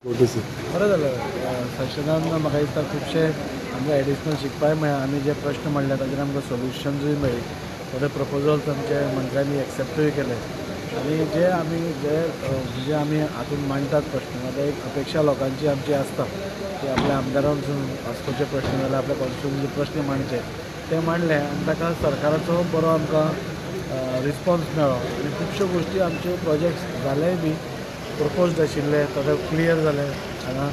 बरं झालं सेशनान म्हाका दिसता खुबशे आमकां एडिशनल शिकपाक मेळ्ळा आमी जे प्रश्न मांडले ताजेर आमकां सोल्युशन्सूय मेळ्ळी थोडे प्रपोजल्स आमचे मंत्र्यांनी एक्सेप्टूय केले आनी जे आमी हातूंत मांडटात प्रश्न आतां एक अपेक्षा लोकांची आमची आसता की आपल्या आमदारां वचून वास्कोचे प्रश्न जाल्यार आपल्या कॉन्स्टिट्युन्सीचे प्रश्न मांडचे ते मांडले आनी ताका सरकाराचो बरो आमकां रिस्पॉन्स मेळ्ळो आनी खुबश्यो गोश्टी आमचे प्रोजेक्ट्स जालेय बी प्रपोज्ड आशिल्ले ताका क्लियर जाले हांगा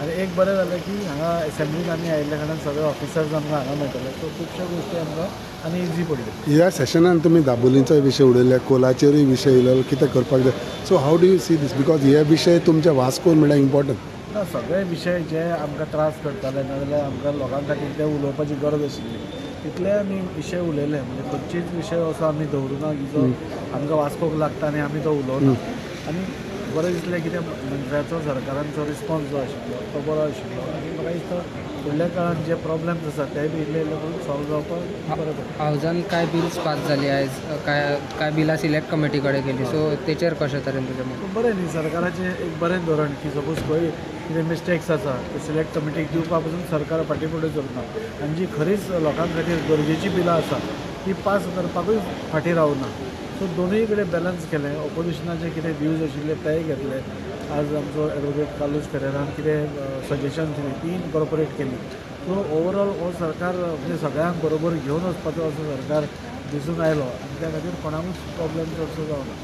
आनी एक बरें जालें की हांगा एसेंब्लीन आमी आयिल्ल्या कारणान सगळे ऑफिसर्स आमकां हांगा मेळटले सो खुबश्यो गोश्टी आमकां आनी इजी पडल्यो. ह्या सेशनान तुमी दाबोलींचो विशय उडयले, कोलाचेरूय विशय येयलो, कितें करपाक जाय. So how do you see this, because हे विशय तुमच्या वास्कोन म्हळ्यार इम्पॉर्टंट. ना सगळे विशय जे आमकां त्रास करताले नाजाल्यार आमकां लोकां खातीर ते उलोवपाची गरज आशिल्ली तितले आमी विशय उलयले. म्हणजे खंयचीच विशय असो आमी दवरुना की जो आमकां वास्कोक लागता आनी आमी तो उलोवना. आनी बरें दिसलें कितें मंत्र्याचो सरकारांचो रिस्पॉन्स जो आशिल्लो तो बरो आशिल्लो आनी म्हाका दिसता फुडल्या काळात जे प्रॉब्लेम्स आसा ते बी इल्ले इल्ले करून सॉल्व जावपाक बरें पडटा. हावजान काय बिल्स पास जाली आयज, काय बिलां सिलेक्ट कमिटी कडेन गेली, सो तेचेर कशें तरेन तुजें मत? बरें न्ही सरकाराचें एक बरें धोरण की सपोज खंय कितें मिस्टेक्स आसा ते सिलेक्ट कमिटीक दिवपा पसून सरकार फाटीं करना आनी जी खरीच लोकां खातीर गरजेची बिलां आसा ती पास करपाकूय फाटीं रावना. सो दोनूय कडेन बॅलन्स केलें. ऑपोजिशनाचे कितें व्यूज आशिल्ले तेय घेतले. आज आमचो एडवोकेट कार्लोस फेरेरान कितें सजेशन्स दिली ती इनकॉर्पोरेट केली. सो ओवरऑल हो सरकार म्हणजे सगळ्यांक बरोबर घेवन वचपाचो असो सरकार दिसून आयलो आनी त्या खातीर कोणाकूच प्रॉब्लेम चडसो जावना.